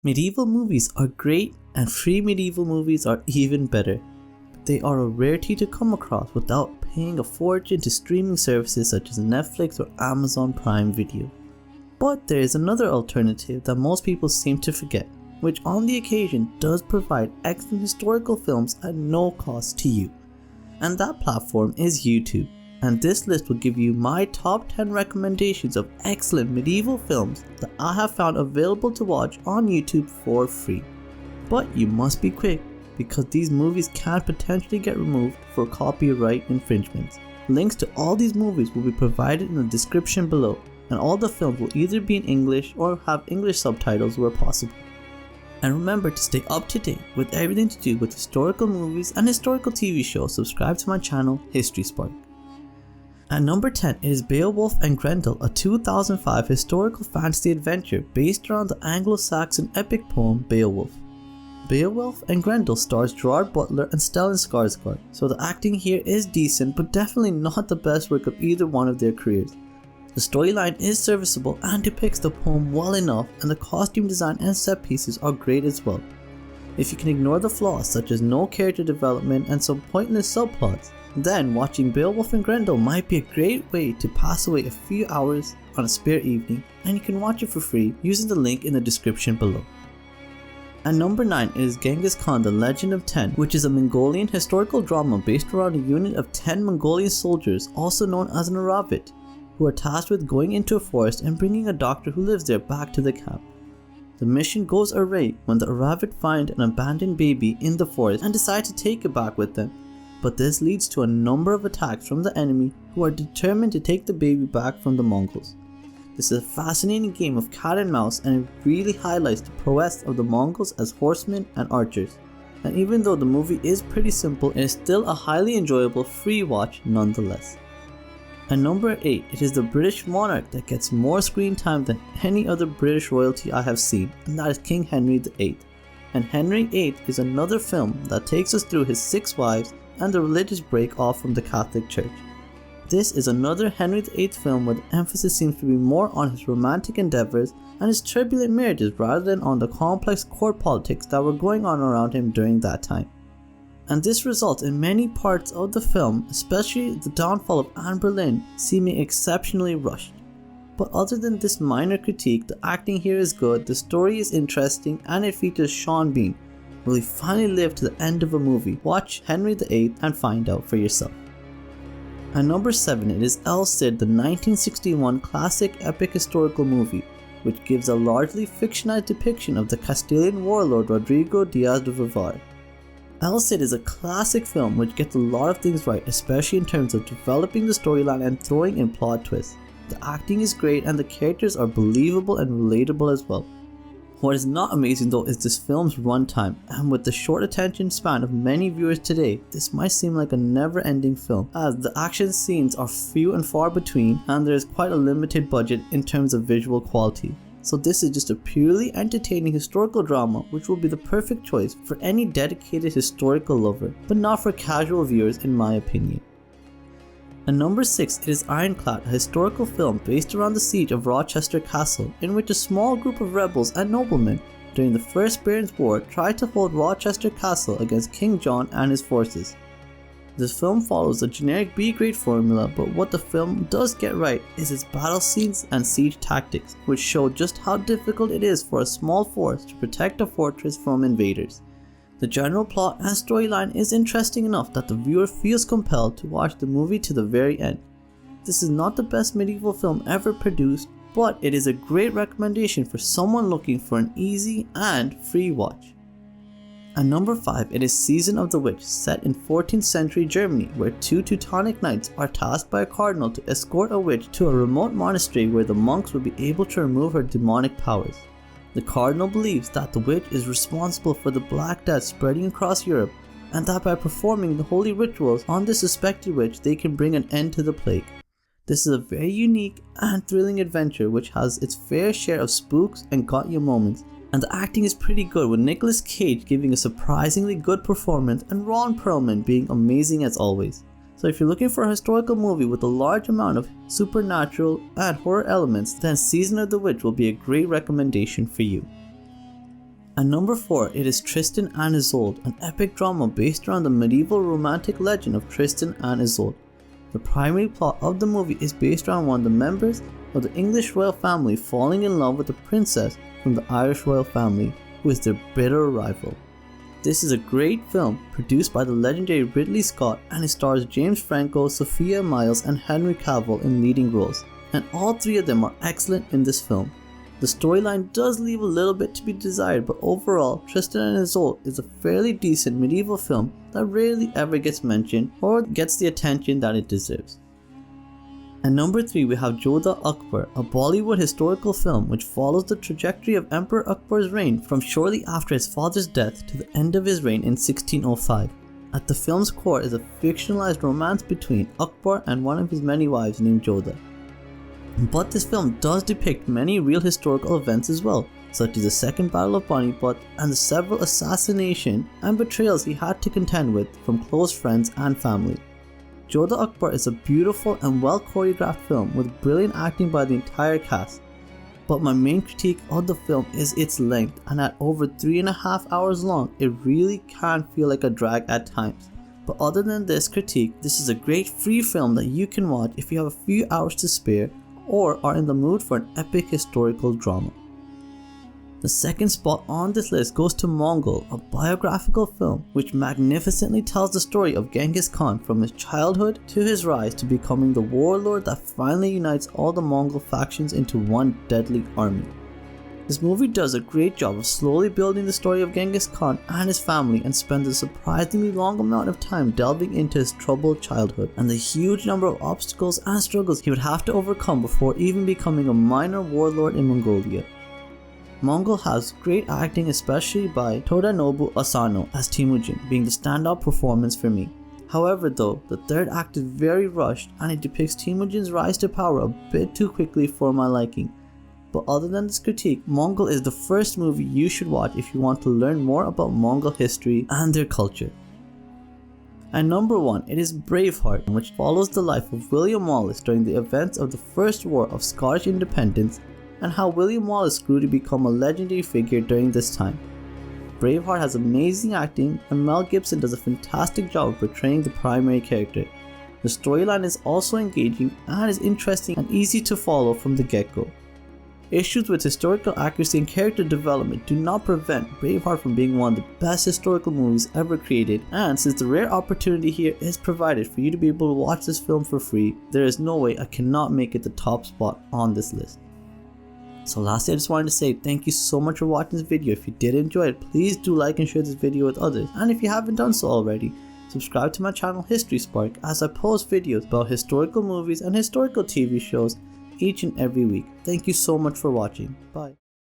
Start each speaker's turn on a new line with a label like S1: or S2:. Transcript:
S1: Medieval movies are great, and free medieval movies are even better. But they are a rarity to come across without paying a fortune to streaming services such as Netflix or Amazon Prime Video. But there is another alternative that most people seem to forget, which on the occasion does provide excellent historical films at no cost to you. And that platform is YouTube. And this list will give you my top 10 recommendations of excellent medieval films that I have found available to watch on YouTube for free. But you must be quick, because these movies can potentially get removed for copyright infringements. Links to all these movies will be provided in the description below, and all the films will either be in English or have English subtitles where possible. And remember to stay up to date with everything to do with historical movies and historical TV shows. Subscribe to my channel, HistorySpark. At number 10 is Beowulf and Grendel, a 2005 historical fantasy adventure based around the Anglo-Saxon epic poem Beowulf. Beowulf and Grendel stars Gerard Butler and Stellan Skarsgård, so the acting here is decent but definitely not the best work of either one of their careers. The storyline is serviceable and depicts the poem well enough, and the costume design and set pieces are great as well. If you can ignore the flaws such as no character development and some pointless subplots, then watching Beowulf and Grendel might be a great way to pass away a few hours on a spare evening, and you can watch it for free using the link in the description below. At number 9 is Genghis Khan The Legend of 10, which is a Mongolian historical drama based around a unit of 10 Mongolian soldiers, also known as an Aravit, who are tasked with going into a forest and bringing a doctor who lives there back to the camp. The mission goes awry when the Aravit find an abandoned baby in the forest and decide to take it back with them. But this leads to a number of attacks from the enemy, who are determined to take the baby back from the Mongols. This is a fascinating game of cat and mouse, and it really highlights the prowess of the Mongols as horsemen and archers. And even though the movie is pretty simple, it is still a highly enjoyable free watch nonetheless. At number 8, it is the British monarch that gets more screen time than any other British royalty I have seen, and that is King Henry VIII. And Henry VIII is another film that takes us through his 6 wives and the religious break off from the Catholic Church. This is another Henry VIII film where the emphasis seems to be more on his romantic endeavours and his turbulent marriages rather than on the complex court politics that were going on around him during that time. And this results in many parts of the film, especially the downfall of Anne Boleyn, seeming exceptionally rushed. But other than this minor critique, the acting here is good, the story is interesting, and it features Sean Bean. Will he finally live to the end of a movie? Watch Henry VIII and find out for yourself. At number 7, it is El Cid, the 1961 classic epic historical movie, which gives a largely fictionalized depiction of the Castilian warlord Rodrigo Diaz de Vivar. El Cid is a classic film which gets a lot of things right, especially in terms of developing the storyline and throwing in plot twists. The acting is great and the characters are believable and relatable as well. What is not amazing though is this film's runtime, and with the short attention span of many viewers today, this might seem like a never-ending film, as the action scenes are few and far between and there is quite a limited budget in terms of visual quality. So this is just a purely entertaining historical drama which will be the perfect choice for any dedicated historical lover, but not for casual viewers in my opinion. At number 6, it is Ironclad, a historical film based around the siege of Rochester Castle, in which a small group of rebels and noblemen during the First Barons' War tried to hold Rochester Castle against King John and his forces. This film follows a generic B-grade formula, but what the film does get right is its battle scenes and siege tactics, which show just how difficult it is for a small force to protect a fortress from invaders. The general plot and storyline is interesting enough that the viewer feels compelled to watch the movie to the very end. This is not the best medieval film ever produced, but it is a great recommendation for someone looking for an easy and free watch. At number 5, it is Season of the Witch, set in 14th century Germany, where 2 Teutonic knights are tasked by a cardinal to escort a witch to a remote monastery where the monks will be able to remove her demonic powers. The cardinal believes that the witch is responsible for the Black Death spreading across Europe, and that by performing the holy rituals on the suspected witch they can bring an end to the plague. This is a very unique and thrilling adventure which has its fair share of spooks and got you moments, and the acting is pretty good with Nicolas Cage giving a surprisingly good performance and Ron Perlman being amazing as always. So if you're looking for a historical movie with a large amount of supernatural and horror elements, then Season of the Witch will be a great recommendation for you. At number 4, it is Tristan and Isolde, an epic drama based around the medieval romantic legend of Tristan and Isolde. The primary plot of the movie is based around one of the members of the English royal family falling in love with a princess from the Irish royal family, who is their bitter rival. This is a great film produced by the legendary Ridley Scott, and it stars James Franco, Sophia Myles and Henry Cavill in leading roles, and all three of them are excellent in this film. The storyline does leave a little bit to be desired, but overall, Tristan and Isolde is a fairly decent medieval film that rarely ever gets mentioned or gets the attention that it deserves. At number 3, we have Jodha Akbar, a Bollywood historical film which follows the trajectory of Emperor Akbar's reign from shortly after his father's death to the end of his reign in 1605. At the film's core is a fictionalized romance between Akbar and one of his many wives named Jodha. But this film does depict many real historical events as well, such as the Second Battle of Panipat and the several assassination and betrayals he had to contend with from close friends and family. Jodha Akbar is a beautiful and well choreographed film with brilliant acting by the entire cast. But my main critique of the film is its length, and at over 3.5 hours long, it really can feel like a drag at times. But other than this critique, this is a great free film that you can watch if you have a few hours to spare or are in the mood for an epic historical drama. The second spot on this list goes to Mongol, a biographical film which magnificently tells the story of Genghis Khan from his childhood to his rise to becoming the warlord that finally unites all the Mongol factions into one deadly army. This movie does a great job of slowly building the story of Genghis Khan and his family, and spends a surprisingly long amount of time delving into his troubled childhood and the huge number of obstacles and struggles he would have to overcome before even becoming a minor warlord in Mongolia. Mongol has great acting, especially by Todanobu Asano as Temujin, being the standout performance for me. However though, the third act is very rushed and it depicts Temujin's rise to power a bit too quickly for my liking. But other than this critique, Mongol is the first movie you should watch if you want to learn more about Mongol history and their culture. At number 1, it is Braveheart, which follows the life of William Wallace during the events of the First War of Scottish Independence and how William Wallace grew to become a legendary figure during this time. Braveheart has amazing acting, and Mel Gibson does a fantastic job of portraying the primary character. The storyline is also engaging and is interesting and easy to follow from the get-go. Issues with historical accuracy and character development do not prevent Braveheart from being one of the best historical movies ever created, and since the rare opportunity here is provided for you to be able to watch this film for free, there is no way I cannot make it the top spot on this list. So lastly, I just wanted to say thank you so much for watching this video. If you did enjoy it, please do like and share this video with others, and if you haven't done so already, subscribe to my channel HistorySpark, as I post videos about historical movies and historical TV shows each and every week. Thank you so much for watching. Bye.